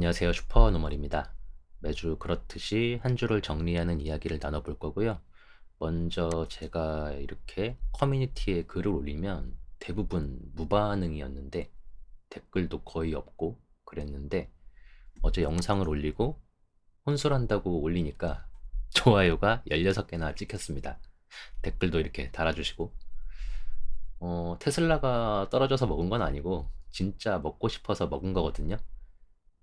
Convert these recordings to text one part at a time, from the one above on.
안녕하세요. 슈퍼노멀입니다. 매주 그렇듯이 한 주를 정리하는 이야기를 나눠볼 거고요. 먼저 제가 이렇게 커뮤니티에 글을 올리면 대부분 무반응이었는데 댓글도 거의 없고 그랬는데 어제 영상을 올리고 혼술한다고 올리니까 좋아요가 16개나 찍혔습니다. 댓글도 이렇게 달아주시고 테슬라가 떨어져서 먹은 건 아니고 진짜 먹고 싶어서 먹은 거거든요.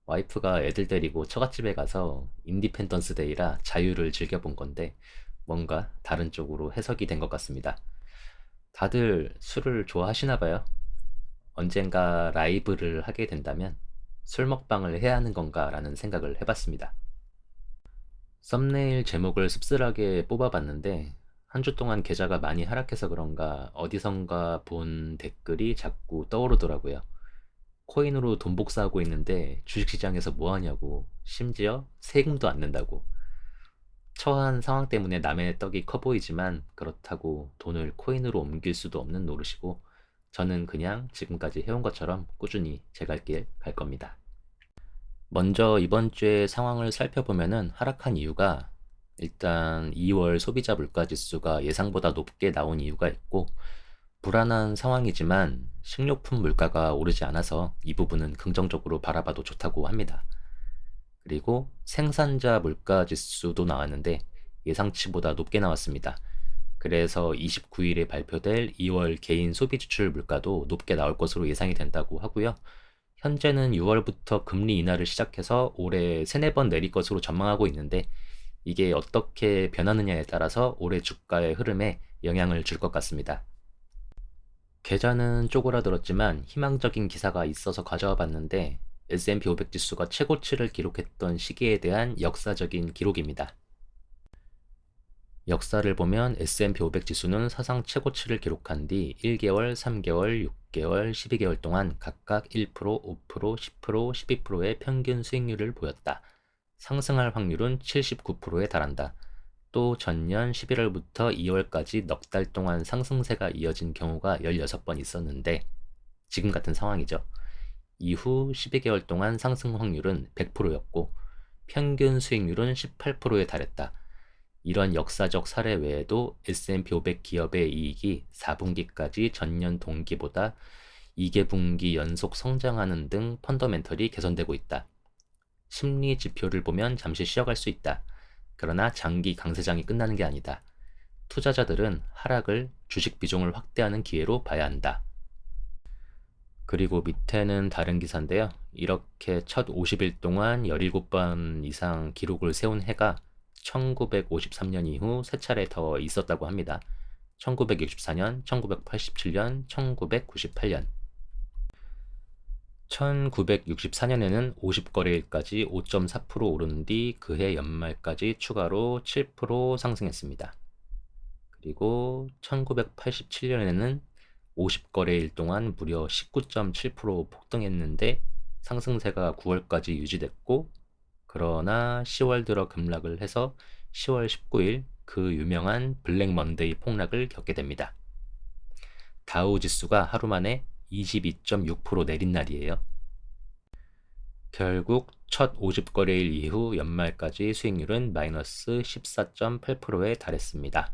와이프가 애들 데리고 처갓집에 가서 인디펜던스 데이라 자유를 즐겨본 건데 뭔가 다른 쪽으로 해석이 된 것 같습니다. 다들 술을 좋아하시나 봐요. 언젠가 라이브를 하게 된다면 술 먹방을 해야 하는 건가라는 생각을 해봤습니다. 썸네일 제목을 씁쓸하게 뽑아봤는데 한 주 동안 계좌가 많이 하락해서 그런가 어디선가 본 댓글이 자꾸 떠오르더라고요. 코인으로 돈 복사하고 있는데 주식시장에서 뭐 하냐고, 심지어 세금도 안 낸다고. 처한 상황 때문에 남의 떡이 커 보이지만 그렇다고 돈을 코인으로 옮길 수도 없는 노릇이고 저는 그냥 지금까지 해온 것처럼 꾸준히 제 갈 길 갈 겁니다. 먼저 이번 주의 상황을 살펴보면은 하락한 이유가 일단 2월 소비자 물가 지수가 예상보다 높게 나온 이유가 있고 불안한 상황이지만 식료품 물가가 오르지 않아서 이 부분은 긍정적으로 바라봐도 좋다고 합니다. 그리고 생산자 물가 지수도 나왔는데 예상치보다 높게 나왔습니다. 그래서 29일에 발표될 2월 개인 소비 지출 물가도 높게 나올 것으로 예상이 된다고 하고요. 현재는 6월부터 금리 인하를 시작해서 올해 3, 4번 내릴 것으로 전망하고 있는데 이게 어떻게 변하느냐에 따라서 올해 주가의 흐름에 영향을 줄 것 같습니다. 계좌는 쪼그라들었지만 희망적인 기사가 있어서 가져와 봤는데 S&P 500 지수가 최고치를 기록했던 시기에 대한 역사적인 기록입니다. 역사를 보면 S&P 500 지수는 사상 최고치를 기록한 뒤 1개월, 3개월, 6개월, 12개월 동안 각각 1%, 5%, 10%, 12%의 평균 수익률을 보였다. 상승할 확률은 79%에 달한다. 또 전년 11월부터 2월까지 넉 달 동안 상승세가 이어진 경우가 16번 있었는데 지금 같은 상황이죠. 이후 12개월 동안 상승 확률은 100%였고 평균 수익률은 18%에 달했다. 이런 역사적 사례 외에도 S&P 500 기업의 이익이 4분기까지 전년 동기보다 2개분기 연속 성장하는 등 펀더멘털이 개선되고 있다. 심리 지표를 보면 잠시 쉬어갈 수 있다. 그러나 장기 강세장이 끝나는 게 아니다. 투자자들은 하락을 주식 비중을 확대하는 기회로 봐야 한다. 그리고 밑에는 다른 기사인데요. 이렇게 첫 50일 동안 17번 이상 기록을 세운 해가 1953년 이후 3차례 더 있었다고 합니다. 1964년, 1987년, 1998년. 1964년에는 50거래일까지 5.4% 오른 뒤 그해 연말까지 추가로 7% 상승했습니다. 그리고 1987년에는 50거래일 동안 무려 19.7% 폭등했는데 상승세가 9월까지 유지됐고 그러나 10월 들어 급락을 해서 10월 19일 그 유명한 블랙 먼데이 폭락을 겪게 됩니다. 다우 지수가 하루 만에 22.6% 내린 날이에요. 결국 첫 50거래일 이후 연말까지 수익률은 마이너스 14.8%에 달했습니다.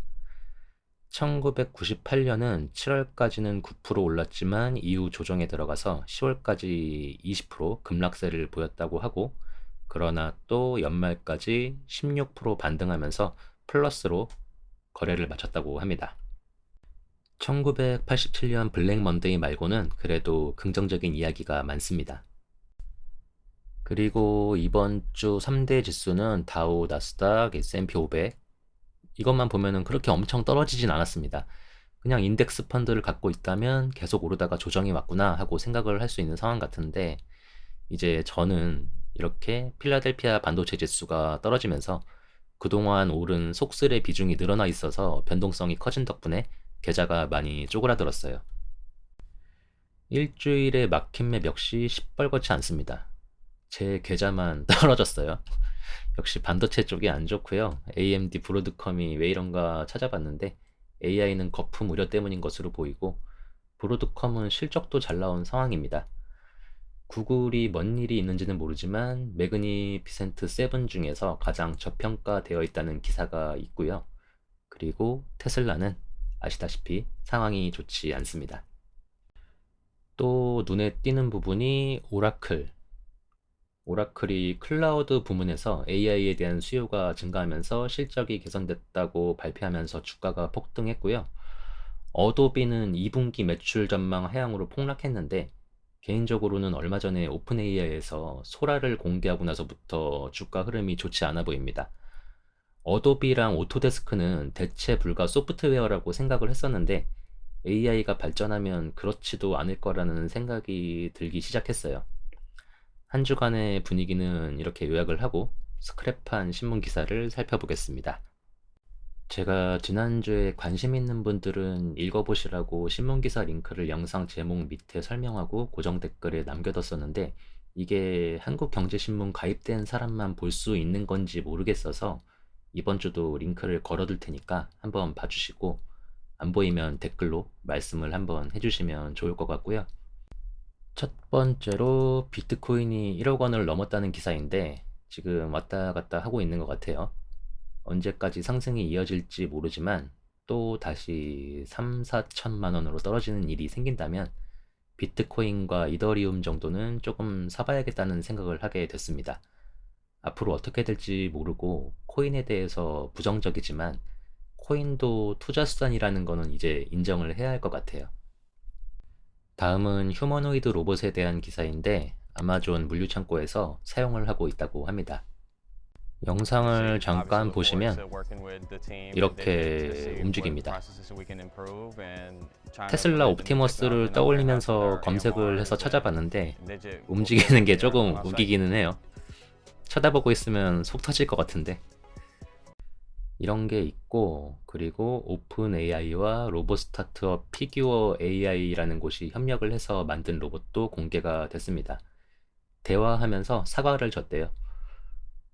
1998년은 7월까지는 9% 올랐지만 이후 조정에 들어가서 10월까지 20% 급락세를 보였다고 하고 그러나 또 연말까지 16% 반등하면서 플러스로 거래를 마쳤다고 합니다. 1987년 블랙 먼데이 말고는 그래도 긍정적인 이야기가 많습니다. 그리고 이번 주 3대 지수는 다우, 나스닥, S&P 500 이것만 보면은 그렇게 엄청 떨어지진 않았습니다. 그냥 인덱스 펀드를 갖고 있다면 계속 오르다가 조정이 왔구나 하고 생각을 할 수 있는 상황 같은데 이제 저는 이렇게 필라델피아 반도체 지수가 떨어지면서 그동안 오른 속슬의 비중이 늘어나 있어서 변동성이 커진 덕분에 계좌가 많이 쪼그라들었어요. 일주일에 막힌 맵 역시 시뻘겋지 않습니다. 제 계좌만 떨어졌어요. 역시 반도체 쪽이 안 좋고요. AMD 브로드컴이 왜 이런가 찾아봤는데 AI는 거품 우려 때문인 것으로 보이고 브로드컴은 실적도 잘 나온 상황입니다. 구글이 뭔 일이 있는지는 모르지만 매그니피센트 7 중에서 가장 저평가되어 있다는 기사가 있고요. 그리고 테슬라는 아시다시피 상황이 좋지 않습니다. 또 눈에 띄는 부분이 오라클. 오라클이 클라우드 부문에서 AI에 대한 수요가 증가하면서 실적이 개선됐다고 발표하면서 주가가 폭등했고요. 어도비는 2분기 매출 전망 하향으로 폭락했는데 개인적으로는 얼마 전에 오픈 AI에서 소라를 공개하고 나서부터 주가 흐름이 좋지 않아 보입니다. 어도비랑 오토데스크는 대체 불가 소프트웨어라고 생각을 했었는데 AI가 발전하면 그렇지도 않을 거라는 생각이 들기 시작했어요. 한 주간의 분위기는 이렇게 요약을 하고 스크랩한 신문 기사를 살펴보겠습니다. 제가 지난주에 관심 있는 분들은 읽어보시라고 신문기사 링크를 영상 제목 밑에 설명하고 고정 댓글에 남겨뒀었는데 이게 한국경제신문 가입된 사람만 볼 수 있는 건지 모르겠어서 이번 주도 링크를 걸어둘 테니까 한번 봐주시고 안 보이면 댓글로 말씀을 한번 해주시면 좋을 것 같고요. 첫 번째로 비트코인이 1억 원을 넘었다는 기사인데 지금 왔다 갔다 하고 있는 것 같아요. 언제까지 상승이 이어질지 모르지만 또 다시 3, 4천만 원으로 떨어지는 일이 생긴다면 비트코인과 이더리움 정도는 조금 사봐야겠다는 생각을 하게 됐습니다. 앞으로 어떻게 될지 모르고 코인에 대해서 부정적이지만 코인도 투자수단이라는 거는 이제 인정을 해야 할 것 같아요. 다음은 휴머노이드 로봇에 대한 기사인데 아마존 물류창고에서 사용을 하고 있다고 합니다. 영상을 잠깐 보시면 이렇게 움직입니다. 테슬라 옵티머스를 떠올리면서 검색을 해서 찾아봤는데 움직이는 게 조금 웃기기는 해요. 쳐다보고 있으면 속 터질 것 같은데. 이런 게 있고 그리고 오픈 AI와 로봇 스타트업 피규어 AI라는 곳이 협력을 해서 만든 로봇도 공개가 됐습니다. 대화하면서 사과를 줬대요.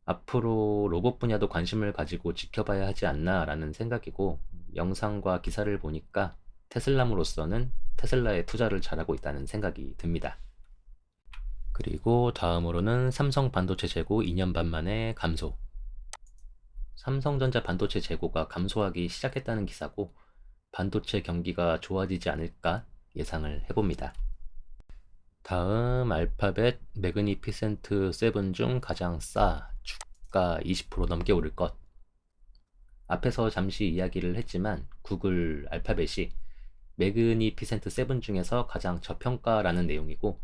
앞으로 로봇 분야도 관심을 가지고 지켜봐야 하지 않나 라는 생각이고 영상과 기사를 보니까 테슬라므로서는 테슬라에 투자를 잘하고 있다는 생각이 듭니다. 그리고 다음으로는 삼성 반도체 재고 2년 반 만에 감소. 삼성전자 반도체 재고가 감소하기 시작했다는 기사고 반도체 경기가 좋아지지 않을까 예상을 해봅니다. 다음 알파벳 매그니피센트 7 중 가장 싸 주가 20% 넘게 오를 것. 앞에서 잠시 이야기를 했지만 구글 알파벳이 매그니피센트 7 중에서 가장 저평가라는 내용이고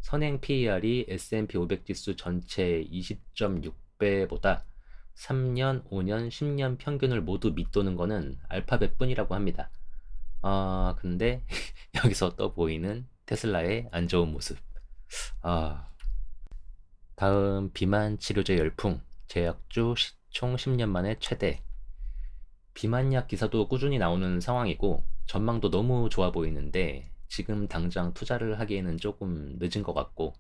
선행 PER이 S&P 500 지수 전체 20.6배보다 3년, 5년, 10년 평균을 모두 밑도는 거는 알파벳 뿐이라고 합니다. 근데 여기서 또 보이는 테슬라의 안 좋은 모습. 다음 비만 치료제 열풍. 제약주 총 10년 만에 최대. 비만약 기사도 꾸준히 나오는 상황이고 전망도 너무 좋아 보이는데 지금 당장 투자를 하기에는 조금 늦은 것 같고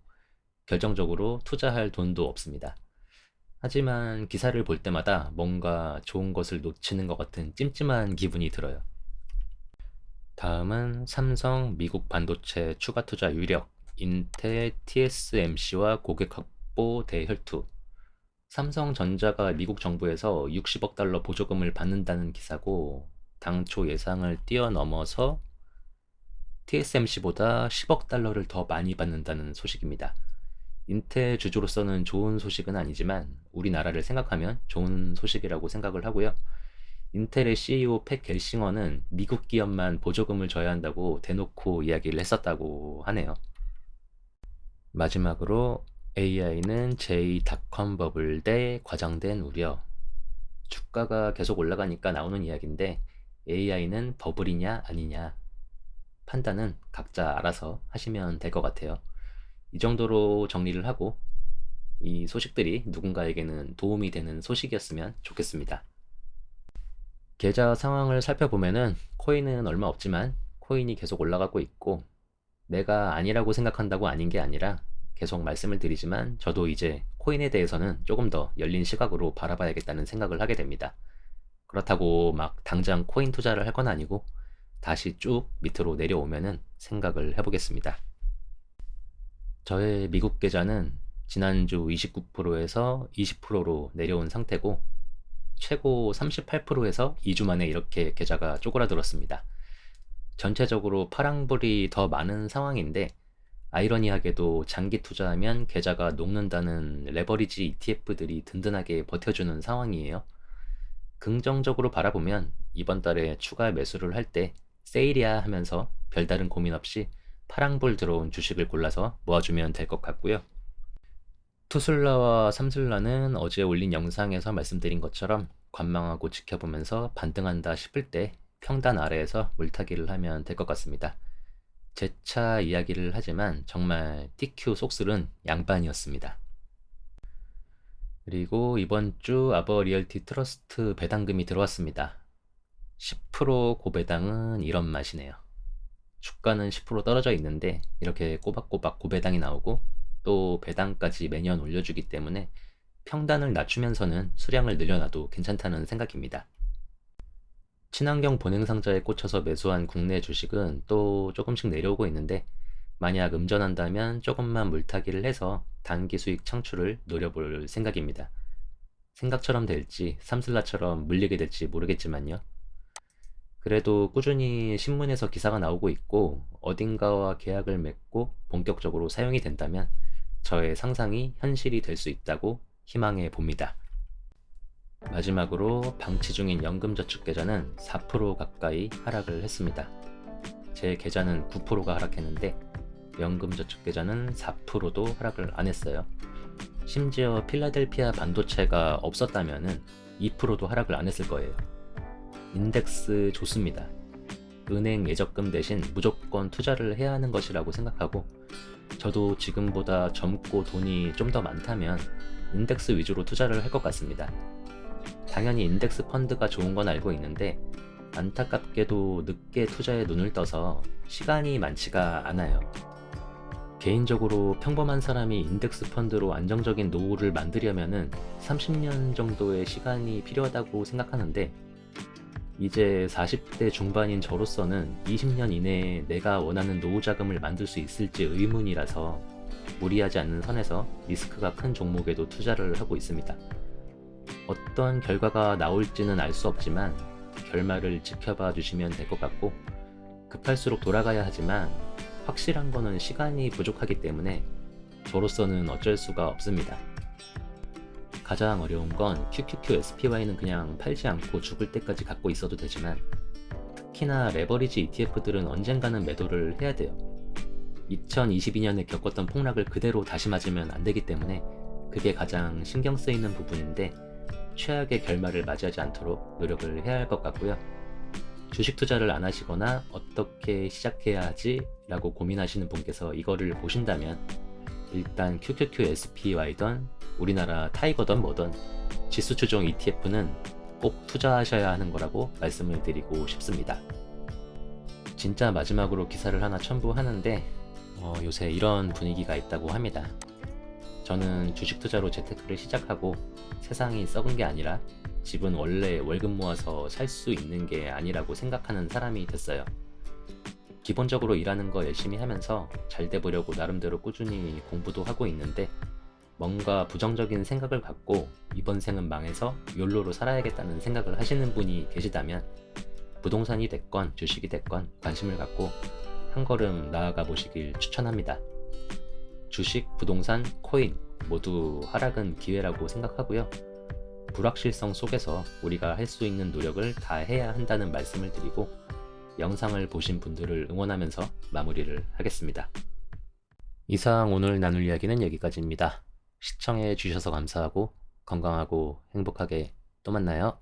결정적으로 투자할 돈도 없습니다. 하지만 기사를 볼 때마다 뭔가 좋은 것을 놓치는 것 같은 찜찜한 기분이 들어요. 다음은 삼성 미국 반도체 추가 투자 유력, 인텔 TSMC와 고객 확보 대혈투. 삼성전자가 미국 정부에서 60억 달러 보조금을 받는다는 기사고 당초 예상을 뛰어넘어서 TSMC보다 10억 달러를 더 많이 받는다는 소식입니다. 인텔 주주로서는 좋은 소식은 아니지만 우리나라를 생각하면 좋은 소식이라고 생각을 하고요. 인텔의 CEO 팻 갤싱어는 미국 기업만 보조금을 줘야 한다고 대놓고 이야기를 했었다고 하네요. 마지막으로 AI는 제2닷컴 버블 대 과장된 우려. 주가가 계속 올라가니까 나오는 이야기인데 AI는 버블이냐 아니냐 판단은 각자 알아서 하시면 될 것 같아요. 이 정도로 정리를 하고 이 소식들이 누군가에게는 도움이 되는 소식이었으면 좋겠습니다. 계좌 상황을 살펴보면은 코인은 얼마 없지만 코인이 계속 올라가고 있고 내가 아니라고 생각한다고 아닌 게 아니라 계속 말씀을 드리지만 저도 이제 코인에 대해서는 조금 더 열린 시각으로 바라봐야겠다는 생각을 하게 됩니다. 그렇다고 막 당장 코인 투자를 할 건 아니고 다시 쭉 밑으로 내려오면은 생각을 해보겠습니다. 저의 미국 계좌는 지난주 29%에서 20%로 내려온 상태고 최고 38%에서 2주 만에 이렇게 계좌가 쪼그라들었습니다. 전체적으로 파랑불이 더 많은 상황인데 아이러니하게도 장기 투자하면 계좌가 녹는다는 레버리지 ETF들이 든든하게 버텨주는 상황이에요. 긍정적으로 바라보면 이번 달에 추가 매수를 할 때 세일이야 하면서 별다른 고민 없이 파랑불 들어온 주식을 골라서 모아주면 될 것 같고요. 투슬라와 삼슬라는 어제 올린 영상에서 말씀드린 것처럼 관망하고 지켜보면서 반등한다 싶을 때 평단 아래에서 물타기를 하면 될 것 같습니다. 재차 이야기를 하지만 정말 TQ 속슬은 양반이었습니다. 그리고 이번 주 아버 리얼티 트러스트 배당금이 들어왔습니다. 10% 고배당은 이런 맛이네요. 주가는 10% 떨어져 있는데 이렇게 꼬박꼬박 고배당이 나오고 또 배당까지 매년 올려주기 때문에 평단을 낮추면서는 수량을 늘려놔도 괜찮다는 생각입니다. 친환경 보냉상자에 꽂혀서 매수한 국내 주식은 또 조금씩 내려오고 있는데 만약 음전한다면 조금만 물타기를 해서 단기 수익 창출을 노려볼 생각입니다. 생각처럼 될지 삼슬라처럼 물리게 될지 모르겠지만요. 그래도 꾸준히 신문에서 기사가 나오고 있고 어딘가와 계약을 맺고 본격적으로 사용이 된다면 저의 상상이 현실이 될 수 있다고 희망해 봅니다. 마지막으로 방치 중인 연금저축계좌는 4% 가까이 하락을 했습니다. 제 계좌는 9%가 하락했는데 연금저축계좌는 4%도 하락을 안 했어요. 심지어 필라델피아 반도체가 없었다면 2%도 하락을 안 했을 거예요. 인덱스 좋습니다. 은행 예적금 대신 무조건 투자를 해야 하는 것이라고 생각하고 저도 지금보다 젊고 돈이 좀 더 많다면 인덱스 위주로 투자를 할 것 같습니다. 당연히 인덱스 펀드가 좋은 건 알고 있는데 안타깝게도 늦게 투자에 눈을 떠서 시간이 많지가 않아요. 개인적으로 평범한 사람이 인덱스 펀드로 안정적인 노후를 만들려면 30년 정도의 시간이 필요하다고 생각하는데 이제 40대 중반인 저로서는 20년 이내에 내가 원하는 노후 자금을 만들 수 있을지 의문이라서 무리하지 않는 선에서 리스크가 큰 종목에도 투자를 하고 있습니다. 어떤 결과가 나올지는 알 수 없지만 결말을 지켜봐 주시면 될 것 같고 급할수록 돌아가야 하지만 확실한 거는 시간이 부족하기 때문에 저로서는 어쩔 수가 없습니다. 가장 어려운 건 QQQ SPY는 그냥 팔지 않고 죽을 때까지 갖고 있어도 되지만 특히나 레버리지 ETF들은 언젠가는 매도를 해야 돼요. 2022년에 겪었던 폭락을 그대로 다시 맞으면 안 되기 때문에 그게 가장 신경 쓰이는 부분인데 최악의 결말을 맞이하지 않도록 노력을 해야 할 것 같고요. 주식 투자를 안 하시거나 어떻게 시작해야 하지? 라고 고민하시는 분께서 이거를 보신다면 일단 QQQ SPY든 우리나라 타이거든 뭐든 지수 추종 ETF는 꼭 투자하셔야 하는 거라고 말씀을 드리고 싶습니다. 진짜 마지막으로 기사를 하나 첨부하는데 요새 이런 분위기가 있다고 합니다. 저는 주식 투자로 재테크를 시작하고 세상이 썩은 게 아니라 집은 원래 월급 모아서 살 수 있는 게 아니라고 생각하는 사람이 됐어요. 기본적으로 일하는 거 열심히 하면서 잘 돼 보려고 나름대로 꾸준히 공부도 하고 있는데 뭔가 부정적인 생각을 갖고 이번 생은 망해서 욜로로 살아야겠다는 생각을 하시는 분이 계시다면 부동산이 됐건 주식이 됐건 관심을 갖고 한 걸음 나아가 보시길 추천합니다. 주식, 부동산, 코인 모두 하락은 기회라고 생각하고요. 불확실성 속에서 우리가 할 수 있는 노력을 다 해야 한다는 말씀을 드리고 영상을 보신 분들을 응원하면서 마무리를 하겠습니다. 이상 오늘 나눌 이야기는 여기까지입니다. 시청해 주셔서 감사하고 건강하고 행복하게 또 만나요.